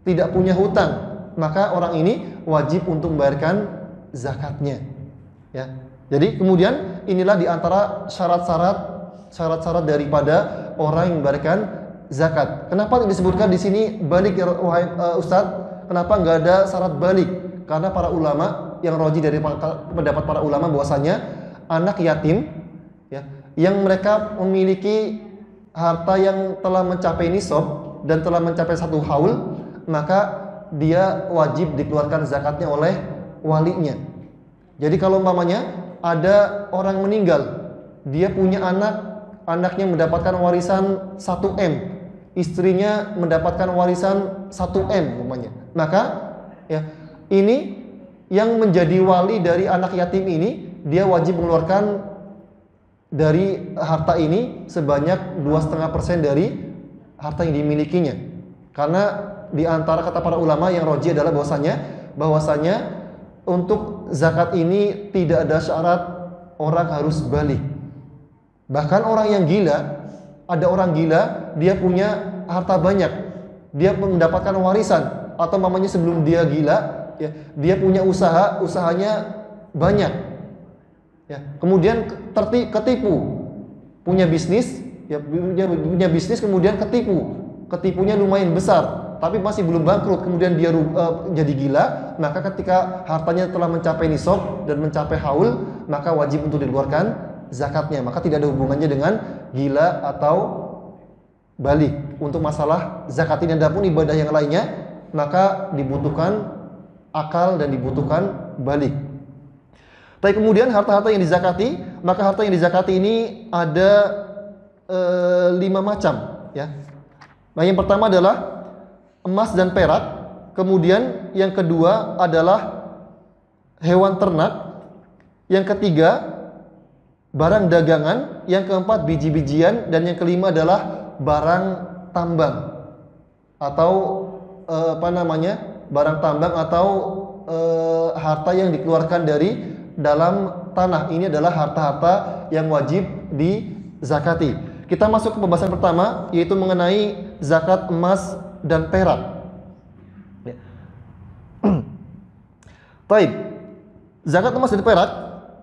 tidak punya hutang, maka orang ini wajib untuk membayarkan zakatnya. Jadi kemudian inilah diantara syarat-syarat daripada orang yang membayarkan zakat. Kenapa disebutkan di sini balik ya wahai Ustadz? Kenapa nggak ada syarat balik? Karena para ulama yang roji dari pendapat para ulama bahwasanya anak yatim yang mereka memiliki harta yang telah mencapai nisab dan telah mencapai 1 haul, maka dia wajib dikeluarkan zakatnya oleh walinya. Jadi kalau umpamanya ada orang meninggal, dia punya anaknya mendapatkan warisan 1M, istrinya mendapatkan warisan 1M umpamanya, maka ini yang menjadi wali dari anak yatim ini, dia wajib mengeluarkan dari harta ini sebanyak 2,5% dari harta yang dimilikinya. Karena di antara kata para ulama yang roji adalah bahwasanya untuk zakat ini tidak ada syarat orang harus balik. Bahkan orang yang gila, ada orang gila, dia punya harta banyak, dia mendapatkan warisan, atau mamanya sebelum dia gila dia punya usahanya banyak, kemudian ketipu, punya bisnis kemudian ketipunya lumayan besar, tapi masih belum bangkrut, kemudian dia jadi gila, maka ketika hartanya telah mencapai nisab dan mencapai haul, maka wajib untuk dikeluarkan zakatnya. Maka tidak ada hubungannya dengan gila atau balik untuk masalah zakat ini. Adapun ibadah yang lainnya, maka dibutuhkan akal dan dibutuhkan balik. Tapi kemudian harta-harta yang dizakati, maka harta yang dizakati ini ada 5 macam. Nah, yang pertama adalah emas dan perak, kemudian yang kedua adalah hewan ternak, yang ketiga barang dagangan, yang keempat biji-bijian, dan yang kelima adalah barang tambang atau barang tambang atau harta yang dikeluarkan dari dalam tanah. Ini adalah harta-harta yang wajib dizakati. Kita masuk ke pembahasan pertama, yaitu mengenai zakat emas dan perak. Baik. Zakat emas dan perak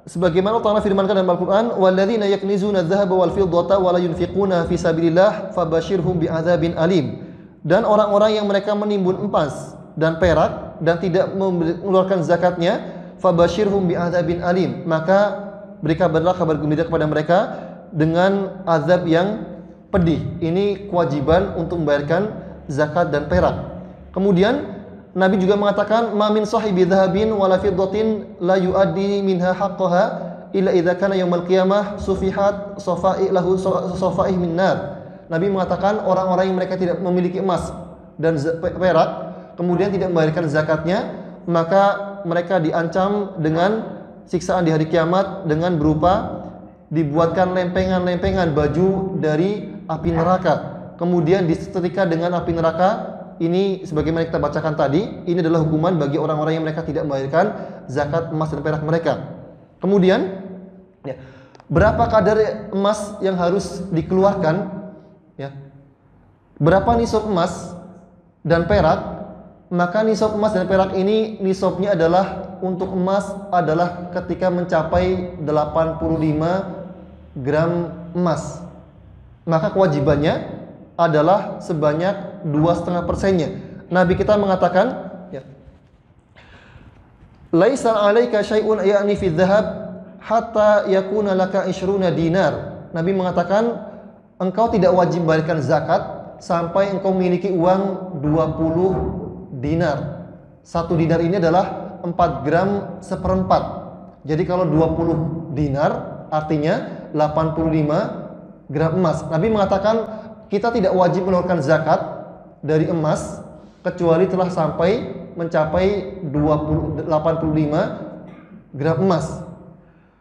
sebagaimana Allah firmankan dalam Al-Qur'an, "Walladzina yaknizuna adz-dzahaba wal fiddata wa la yunfiquna fi sabilillah fabashshirhum bi'adzabin alim." Dan orang-orang yang mereka menimbun emas dan perak dan tidak mengeluarkan zakatnya, fabashshirhum bi'adzabin alim, maka berikanlah kabar gembira kepada mereka dengan azab yang pedih. Ini kewajiban untuk membayarkan zakat dan perak. Kemudian Nabi juga mengatakan, "Ma min sahibi dhahabin wala fiddatin la yuaddi minha haqqaha illa idza kana yaumil qiyamah sufihat safa'i lahu safa'i min nar." Nabi mengatakan orang-orang yang mereka tidak memiliki emas dan perak kemudian tidak membayarkan zakatnya, maka mereka diancam dengan siksaan di hari kiamat dengan berupa dibuatkan lempengan-lempengan baju dari api neraka. Kemudian disetrika dengan api neraka. Ini sebagaimana kita bacakan tadi, ini adalah hukuman bagi orang-orang yang mereka tidak membayarkan zakat emas dan perak mereka. Kemudian, ya, berapa kadar emas yang harus dikeluarkan? Ya, berapa nisab emas dan perak? Maka nisab emas dan perak ini nisabnya adalah untuk emas adalah ketika mencapai 85 gram emas. Maka kewajibannya adalah sebanyak 2,5%-nya. Nabi kita mengatakan, ya, laisa 'alaika syai'un ya'ni fi dzahab hatta yakuna laka 20 dinar. Nabi mengatakan, engkau tidak wajib bayarkan zakat sampai engkau memiliki uang 20 dinar. 1 dinar ini adalah 4 gram seperempat. Jadi kalau 20 dinar artinya 85 gram emas. Nabi mengatakan kita tidak wajib mengeluarkan zakat dari emas kecuali telah sampai mencapai 85 gram emas.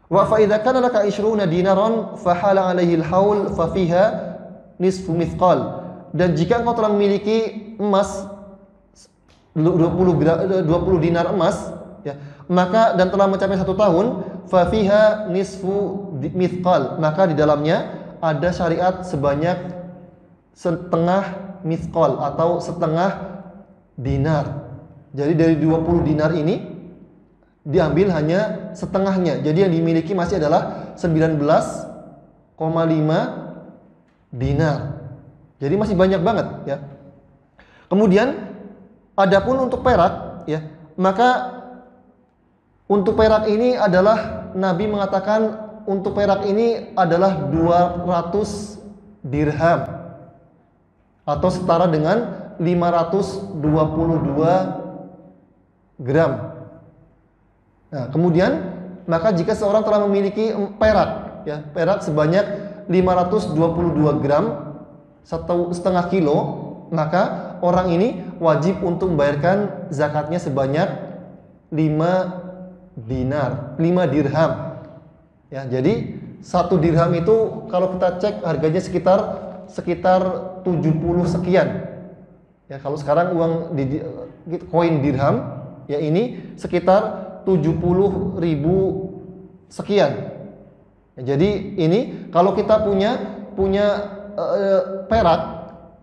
Wa fa idza kana laka 20 dinaran fa hala 'alaihi al-haul fa fiha nisfu mithqal. Dan jika engkau telah memiliki emas 20 dinar emas, ya, maka dan telah mencapai 1 tahun, fa fiha nisfu mithqal, maka di dalamnya ada syariat sebanyak setengah mithqal atau setengah dinar. Jadi dari 20 dinar ini diambil hanya setengahnya. Jadi yang dimiliki masih adalah 19,5 dinar. Jadi masih banyak banget, ya. Kemudian adapun untuk perak, ya, maka untuk perak ini adalah Nabi mengatakan untuk perak ini adalah 200 dirham atau setara dengan 522 gram. Nah, kemudian maka jika seorang telah memiliki perak, ya, perak sebanyak 522 gram, 1,5 kilo, maka orang ini wajib untuk membayarkan zakatnya sebanyak 5 dinar, 5 dirham. Ya, jadi 1 dirham itu kalau kita cek harganya sekitar 70 sekian. Ya, kalau sekarang uang koin dirham, ya ini sekitar 70.000 sekian. Ya, jadi ini kalau kita punya perak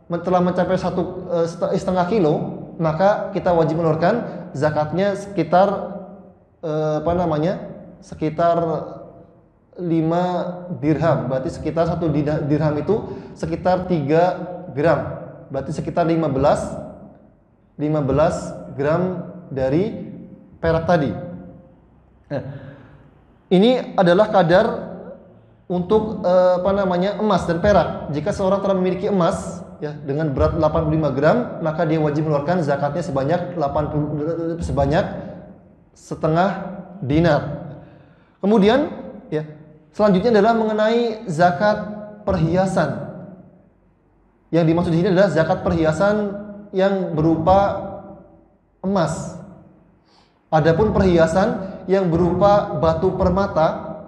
telah mencapai 1,5 kilo, maka kita wajib mengeluarkan zakatnya sekitar sekitar 5 dirham. Berarti sekitar 1 dirham itu sekitar 3 gram. Berarti sekitar 15 gram dari perak tadi. Nah, ini adalah kadar untuk emas dan perak. Jika seorang telah memiliki emas, ya, dengan berat 85 gram, maka dia wajib mengeluarkan zakatnya sebanyak setengah dinar. Kemudian, ya, selanjutnya adalah mengenai zakat perhiasan. Yang dimaksud di sini adalah zakat perhiasan yang berupa emas. Adapun perhiasan yang berupa batu permata,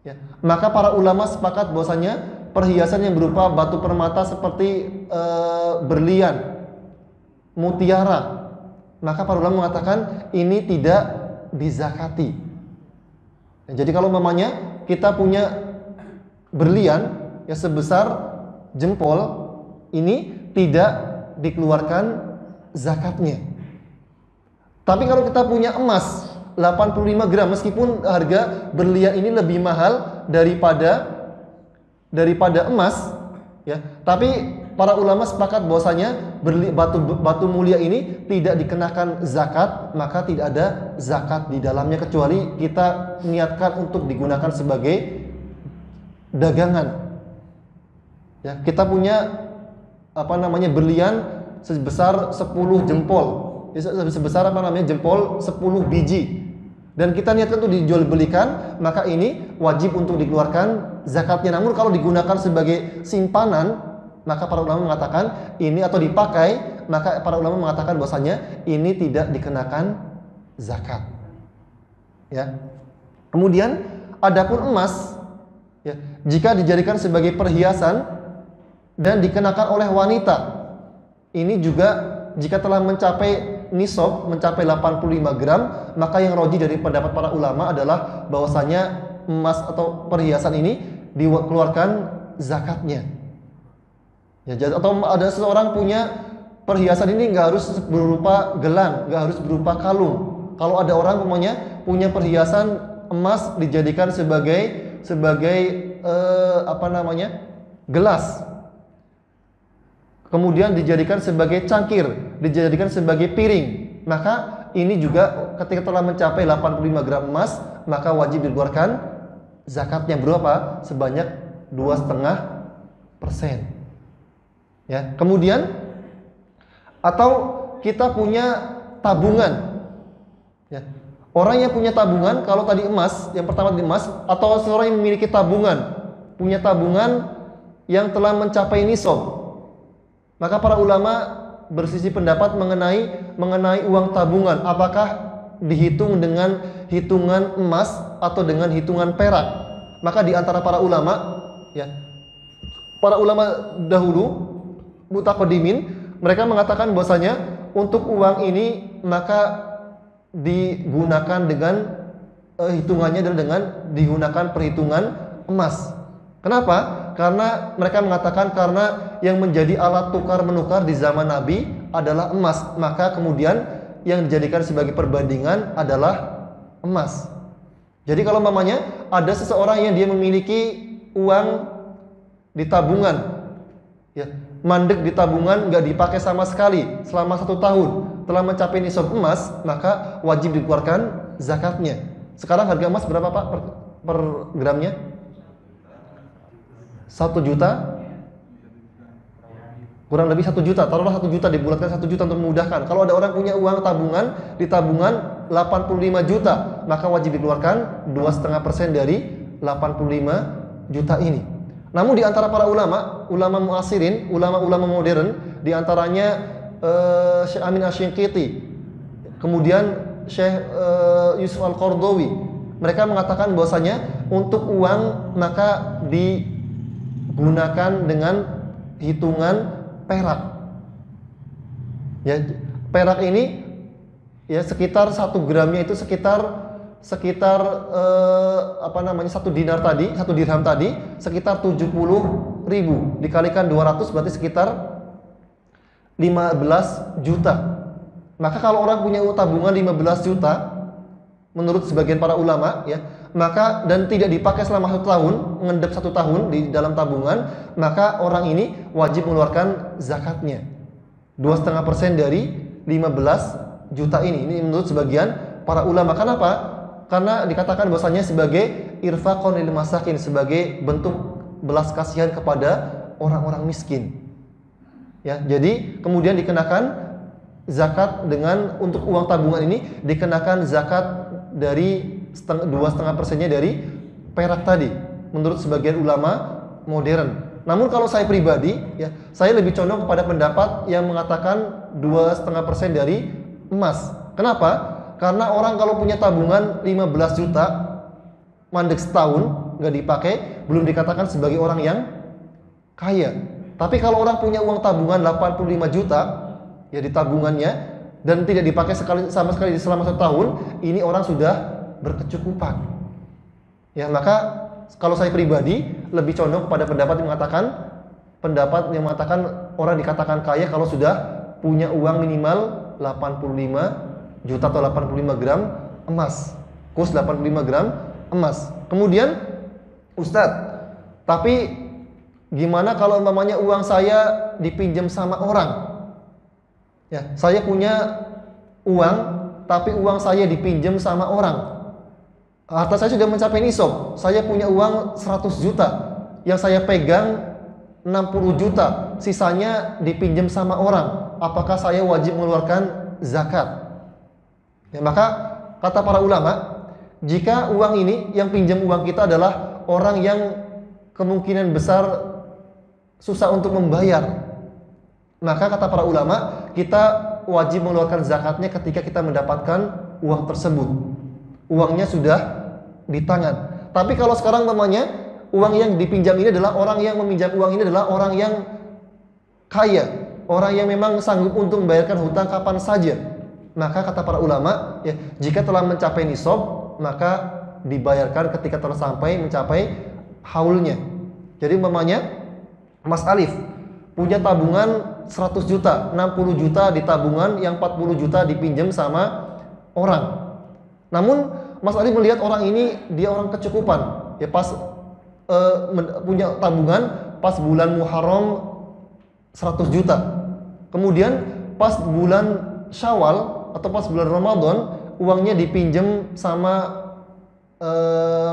ya, maka para ulama sepakat bahwasanya perhiasan yang berupa batu permata seperti berlian, mutiara, maka para ulama mengatakan ini tidak dizakati. Jadi kalau mamanya kita punya berlian yang sebesar jempol, ini tidak dikeluarkan zakatnya. Tapi kalau kita punya emas 85 gram, meskipun harga berlian ini lebih mahal daripada emas, ya, tapi para ulama sepakat bahwasanya batu mulia ini tidak dikenakan zakat, maka tidak ada zakat di dalamnya kecuali kita niatkan untuk digunakan sebagai dagangan. Ya, kita punya berlian sebesar 10 jempol, sebesar jempol 10 biji, dan kita niatkan untuk dijual belikan, maka ini wajib untuk dikeluarkan zakatnya. Namun kalau digunakan sebagai simpanan, maka para ulama mengatakan ini, atau dipakai, maka para ulama mengatakan bahwasanya ini tidak dikenakan zakat. Ya. Kemudian adapun emas, ya, jika dijadikan sebagai perhiasan, dan dikenakan oleh wanita. Ini juga jika telah mencapai nisab, mencapai 85 gram, maka yang roji dari pendapat para ulama adalah bahwasanya emas atau perhiasan ini dikeluarkan zakatnya. Ya, atau ada seseorang punya perhiasan ini nggak harus berupa gelang, nggak harus berupa kalung. Kalau ada orang punya perhiasan emas dijadikan sebagai gelas, kemudian dijadikan sebagai cangkir, dijadikan sebagai piring, maka ini juga ketika telah mencapai 85 gram emas, maka wajib dikeluarkan zakatnya berapa? Sebanyak 2,5%. Ya, kemudian atau kita punya tabungan. Ya. Orang yang punya tabungan, kalau tadi emas, yang pertama tadi emas, atau seorang yang memiliki tabungan, punya tabungan yang telah mencapai nisab, maka para ulama bersisi pendapat mengenai uang tabungan, apakah dihitung dengan hitungan emas atau dengan hitungan perak. Maka di antara para ulama, ya, para ulama dahulu mutaqaddimin, mereka mengatakan bahwasanya untuk uang ini maka digunakan dengan hitungannya adalah dengan digunakan perhitungan emas. Kenapa? Karena mereka mengatakan karena yang menjadi alat tukar menukar di zaman Nabi adalah emas, maka kemudian yang dijadikan sebagai perbandingan adalah emas. Jadi kalau mamanya ada seseorang yang dia memiliki uang di tabungan, ya, mandek di tabungan nggak dipakai sama sekali selama 1 tahun, telah mencapai nisab emas, maka wajib dikeluarkan zakatnya. Sekarang harga emas berapa Pak per gramnya? 1 juta? Kurang lebih 1 juta, taruhlah 1 juta, dibulatkan 1 juta untuk memudahkan. Kalau ada orang punya uang tabungan, di tabungan 85 juta, maka wajib dikeluarkan 2,5% dari 85 juta ini. Namun di antara para ulama muasirin, ulama-ulama modern, di antaranya Syekh Amin Asy-Shinqiti, kemudian Syekh Yusuf Al-Qardawi, mereka mengatakan bahwasanya untuk uang maka digunakan dengan hitungan perak. Ya, perak ini ya sekitar 1 gramnya itu sekitar 1 dinar tadi, 1 dirham tadi sekitar 70.000 dikalikan 200 berarti sekitar 15 juta. Maka kalau orang punya tabungan 15 juta menurut sebagian para ulama, ya, maka dan tidak dipakai selama 1 tahun, mengendap 1 tahun di dalam tabungan, maka orang ini wajib mengeluarkan zakatnya 2,5% dari 15 juta ini. Ini menurut sebagian para ulama. Kenapa? Karena dikatakan bahwasanya sebagai irfaqon lil masakin, sebagai bentuk belas kasihan kepada orang-orang miskin. Ya, jadi kemudian dikenakan zakat dengan untuk uang tabungan ini dikenakan zakat dari 2,5%-nya dari perak tadi menurut sebagian ulama modern. Namun kalau saya pribadi, ya, saya lebih condong kepada pendapat yang mengatakan 2,5% dari emas. Kenapa? Karena orang kalau punya tabungan 15 juta mandek setahun nggak dipakai, belum dikatakan sebagai orang yang kaya. Tapi kalau orang punya uang tabungan 85 juta ya di tabungannya dan tidak dipakai sama sekali selama 1 tahun, ini orang sudah berkecukupan. Ya, maka kalau saya pribadi lebih condong kepada pendapat yang mengatakan orang dikatakan kaya kalau sudah punya uang minimal 85 juta atau 85 gram emas. Kurs 85 gram emas. Kemudian, Ustadz, tapi gimana kalau umpamanya uang saya dipinjam sama orang? Ya, saya punya uang, tapi uang saya dipinjam sama orang. Harta saya sudah mencapai nisab. Saya punya uang 100 juta. Yang saya pegang 60 juta. Sisanya dipinjam sama orang. Apakah saya wajib mengeluarkan zakat? Ya, maka kata para ulama, jika uang ini yang pinjam uang kita adalah orang yang kemungkinan besar susah untuk membayar, maka kata para ulama kita wajib mengeluarkan zakatnya ketika kita mendapatkan uang tersebut. Uangnya sudah di tangan. Tapi kalau sekarang namanya uang yang dipinjam ini adalah orang yang meminjam uang ini adalah orang yang kaya, orang yang memang sanggup untuk membayarkan hutang kapan saja, maka kata para ulama, ya, jika telah mencapai nisab, maka dibayarkan ketika telah sampai mencapai haulnya. Jadi umpamanya Mas Alif punya tabungan 100 juta, 60 juta di tabungan, yang 40 juta dipinjam sama orang. Namun Mas Alif melihat orang ini dia orang kecukupan, ya pas punya tabungan pas bulan Muharram 100 juta. Kemudian pas bulan Syawal atau pas bulan Ramadan uangnya dipinjam sama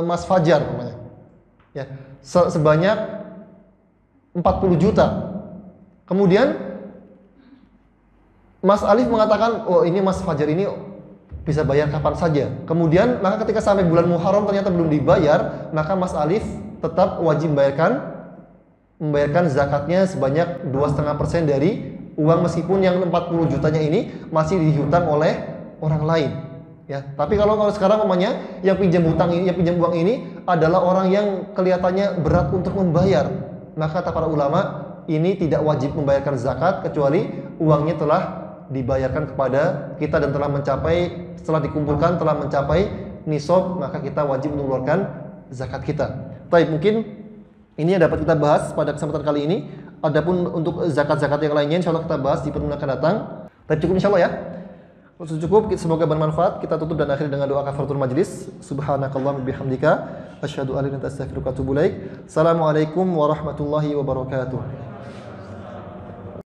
Mas Fajar namanya. Ya, sebanyak 40 juta. Kemudian Mas Alif mengatakan, "Oh, ini Mas Fajar ini bisa bayar kapan saja." Kemudian maka ketika sampai bulan Muharram ternyata belum dibayar, maka Mas Alif tetap wajib membayarkan zakatnya sebanyak 2,5% dari uang, meskipun yang 40 jutanya ini masih dihutang oleh orang lain. Ya, tapi kalau sekarang namanya yang pinjam hutang ini, yang pinjam uang ini adalah orang yang kelihatannya berat untuk membayar, maka kata para ulama ini tidak wajib membayarkan zakat kecuali uangnya telah dibayarkan kepada kita dan telah mencapai, setelah dikumpulkan telah mencapai nisab, maka kita wajib mengeluarkan zakat kita. Baik, mungkin ini yang dapat kita bahas pada kesempatan kali ini. Adapun untuk zakat-zakat yang lainnya insyaallah kita bahas di pertemuan akan datang. Tapi cukup insyaallah ya. Cukup, semoga bermanfaat. Kita tutup dan akhiri dengan doa kafaratul majlis. Subhanakallahumma bihamdika asyhadu an la ilaha illa anta astaghfiruka wa atubu ilaik. Assalamualaikum warahmatullahi wabarakatuh.